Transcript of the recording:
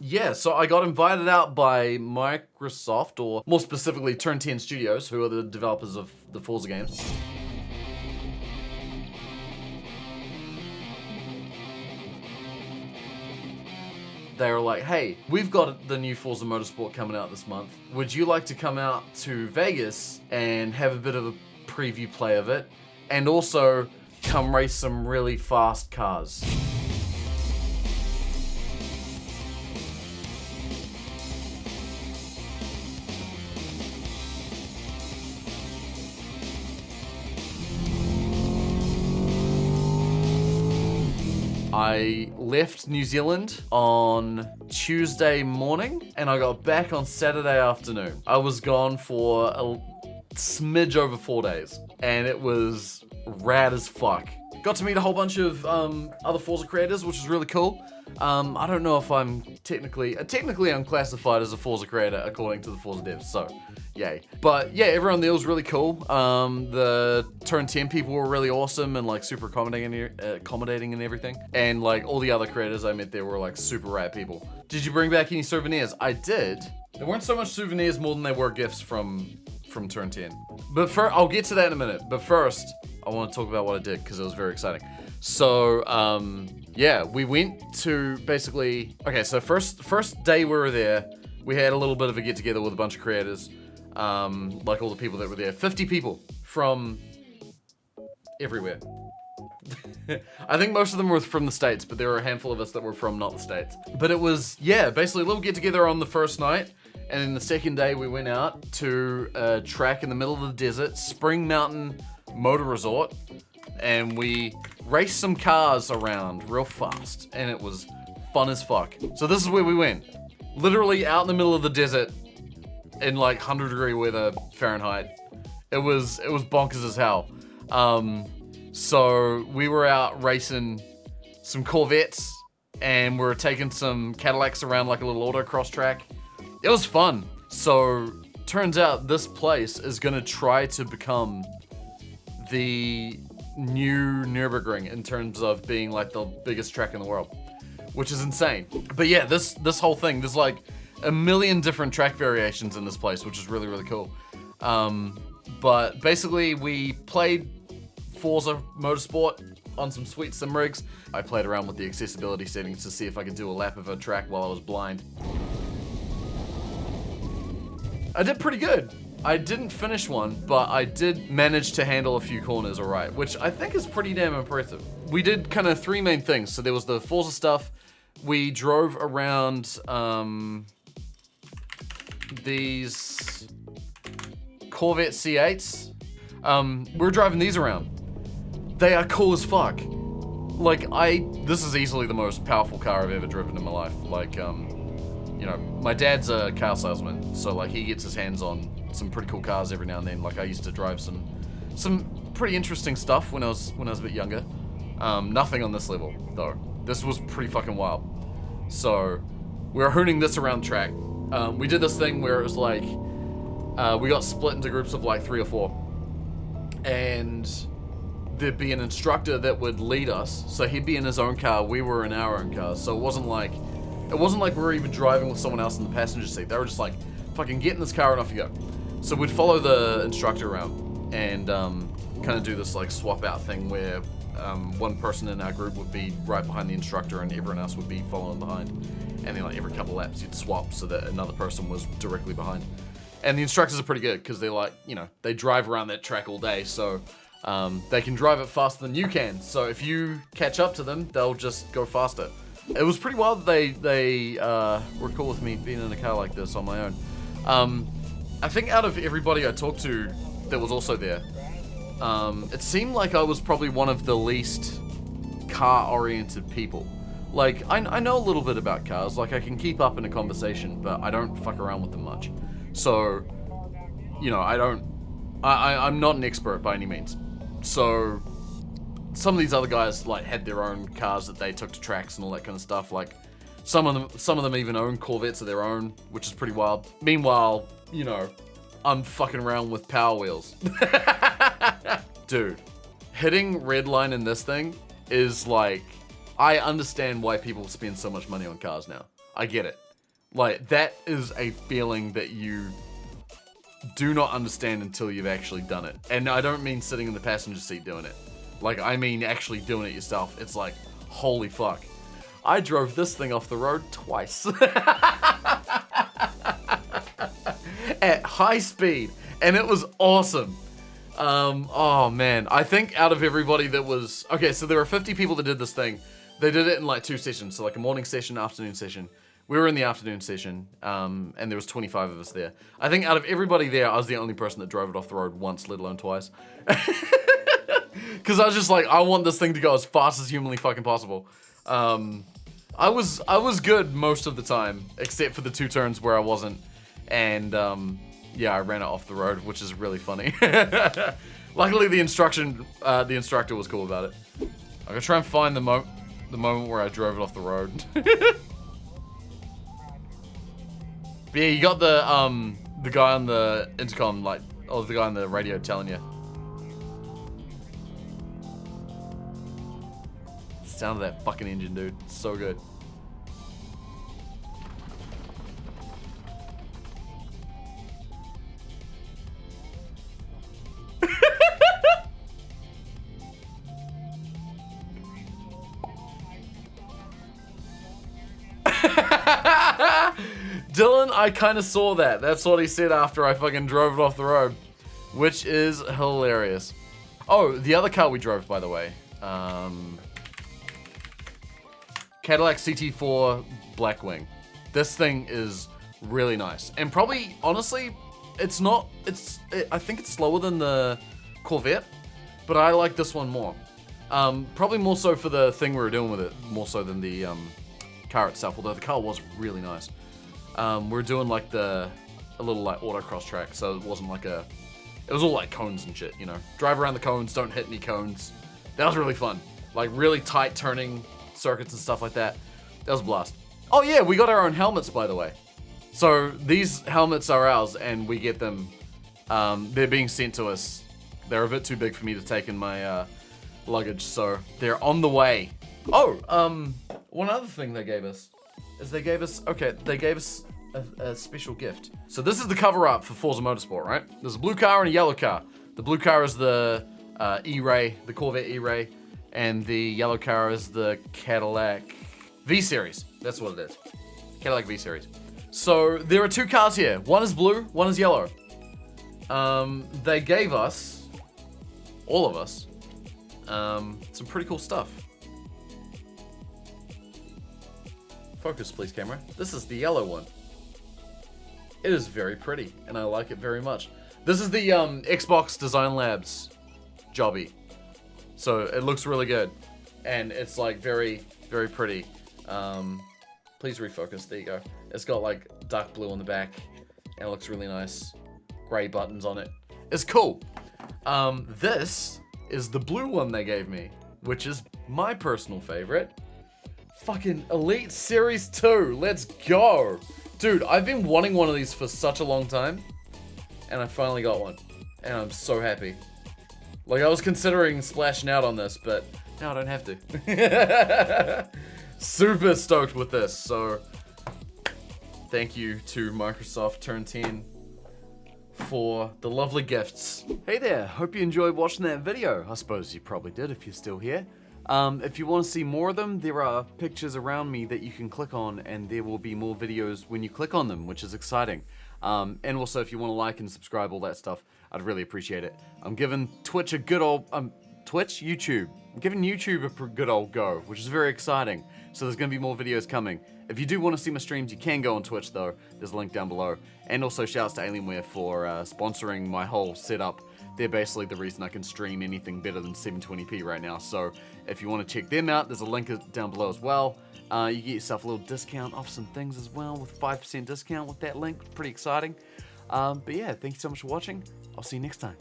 Yeah, so I got invited out by Microsoft, or more specifically Turn 10 Studios, who are the developers of the Forza games. They were like, hey, we've got the new Forza Motorsport coming out this month. Would you like to come out to Vegas and have a bit of a preview play of it? And also come race some really fast cars. I left New Zealand on Tuesday morning and I got back on Saturday afternoon. I was gone for a smidge over 4 days and it was rad as fuck. Got to meet a whole bunch of other Forza creators, which is really cool. I don't know if I'm technically I'm classified as a Forza creator according to the Forza devs, so yay. But yeah, everyone there was really cool. The Turn 10 people were really awesome and like super accommodating and everything. And like all the other creators I met there were like super rad people. Did you bring back any souvenirs? I did. There weren't so much souvenirs more than they were gifts from Turn 10. But I'll get to that in a minute. But first, I want to talk about what I did because it was very exciting. So, yeah, we went to basically, okay, so first day we were there, we had a little bit of a get together with a bunch of creators, like all the people that were there, 50 people from everywhere. I think most of them were from the States, but there were a handful of us that were from not the States. But it was, yeah, basically a little get together on the first night. And then the second day we went out to a track in the middle of the desert, Spring Mountain Motor Resort, and we raced some cars around real fast, and it was fun as fuck. So this is where we went. Literally out in the middle of the desert in like 100-degree weather Fahrenheit. It was bonkers as hell. So we were out racing some Corvettes, and we were taking some Cadillacs around like a little autocross track. It was fun. So turns out this place is gonna try to become the new Nürburgring in terms of being like the biggest track in the world, which is insane. But yeah, this whole thing, there's like a million different track variations in this place, which is really, really cool. But basically we played Forza Motorsport on some sweet sim rigs. I played around with the accessibility settings to see if I could do a lap of a track while I was blind. I did pretty good. I didn't finish one, but I did manage to handle a few corners alright, which I think is pretty damn impressive. We did kind of three main things. So there was the Forza stuff. We drove around these Corvette C8s. We're driving these around. They are cool as fuck. Like, this is easily the most powerful car I've ever driven in my life. Like, you know, my dad's a car salesman, so like he gets his hands on some pretty cool cars every now and then. Like I used to drive some pretty interesting stuff when I was a bit younger. Nothing on this level though. This was pretty fucking wild. So we were hooning this around the track. We did this thing where it was like we got split into groups of like 3 or 4, and there'd be an instructor that would lead us. So he'd be in his own car, we were in our own car. So it wasn't like we were even driving with someone else in the passenger seat. They were just like, fucking get in this car and off you go. So we'd follow the instructor around and kind of do this like swap out thing where one person in our group would be right behind the instructor and everyone else would be following behind. And then like every couple laps you'd swap so that another person was directly behind. And the instructors are pretty good because they like, you know, they drive around that track all day, so they can drive it faster than you can. So if you catch up to them, they'll just go faster. It was pretty wild that they were cool with me being in a car like this on my own. I think out of everybody I talked to that was also there, it seemed like I was probably one of the least car-oriented people. Like, I know a little bit about cars, like I can keep up in a conversation, but I don't fuck around with them much. So, you know, I'm not an expert by any means. So, some of these other guys like had their own cars that they took to tracks and all that kind of stuff. Like, some of them even own Corvettes of their own, which is pretty wild. Meanwhile, you know, I'm fucking around with Power Wheels. Dude, hitting red line in this thing is like I understand why people spend so much money on cars now. I get it. Like, that is a feeling that you do not understand until you've actually done it. And I don't mean sitting in the passenger seat doing it. Like, I mean actually doing it yourself. It's like, holy fuck. I drove this thing off the road twice. At high speed. And it was awesome. Oh man. I think out of everybody that was... Okay, so there were 50 people that did this thing. They did it in like 2 sessions. So like a morning session, afternoon session. We were in the afternoon session, and there was 25 of us there. I think out of everybody there, I was the only person that drove it off the road once, let alone twice. Because I was just like, I want this thing to go as fast as humanly fucking possible. I was good most of the time, except for the 2 turns where I wasn't. And yeah, I ran it off the road, which is really funny. Luckily, the instructor was cool about it. I'm gonna try and find the moment where I drove it off the road. But yeah, you got the guy on the intercom, like, or the guy on the radio telling you. Sound of that fucking engine, dude. It's so good. Dylan, I kind of saw that. That's what he said after I fucking drove it off the road, which is hilarious. Oh, the other car we drove, by the way, Cadillac CT4 Blackwing. This thing is really nice, and probably, honestly, I think it's slower than the Corvette, but I like this one more. Probably more so for the thing we were doing with it, more so than the car itself, although the car was really nice. We're doing like a little like autocross track, so it wasn't like it was all like cones and shit, you know. Drive around the cones, don't hit any cones. That was really fun. Like really tight turning circuits and stuff like that. That was a blast. Oh yeah, we got our own helmets, by the way. So these helmets are ours and we get them, they're being sent to us. They're a bit too big for me to take in my luggage, so they're on the way. Oh, one other thing they gave us is they gave us a special gift. So this is the cover art for Forza Motorsport, right? There's a blue car and a yellow car. The blue car is the E-Ray, the Corvette E-Ray, and the yellow car is the Cadillac V-Series. That's what it is. Cadillac V-Series. So there are 2 cars here. One is blue, one is yellow. They gave us, all of us, some pretty cool stuff. Focus, please, camera. This is the yellow one. It is very pretty, and I like it very much. This is the Xbox Design Labs jobby. So it looks really good. And it's like very, very pretty. Please refocus, there you go. It's got like dark blue on the back, and it looks really nice. Gray buttons on it. It's cool. This is the blue one they gave me, which is my personal favorite. Fucking Elite Series 2, let's go. Dude, I've been wanting one of these for such a long time, and I finally got one, and I'm so happy. Like, I was considering splashing out on this, but now I don't have to. Super stoked with this, so thank you to Microsoft Turn 10 for the lovely gifts. Hey there, hope you enjoyed watching that video. I suppose you probably did if you're still here. If you want to see more of them, there are pictures around me that you can click on, and there will be more videos when you click on them, which is exciting. And also, if you want to like and subscribe, all that stuff, I'd really appreciate it. I'm giving Twitch a good old, YouTube. I'm giving YouTube a good old go, which is very exciting. So there's going to be more videos coming. If you do want to see my streams, you can go on Twitch though. There's a link down below. And also shouts to Alienware for sponsoring my whole setup. They're basically the reason I can stream anything better than 720p right now. So if you want to check them out, there's a link down below as well. You get yourself a little discount off some things as well with 5% discount with that link. Pretty exciting. But yeah, thank you so much for watching. I'll see you next time.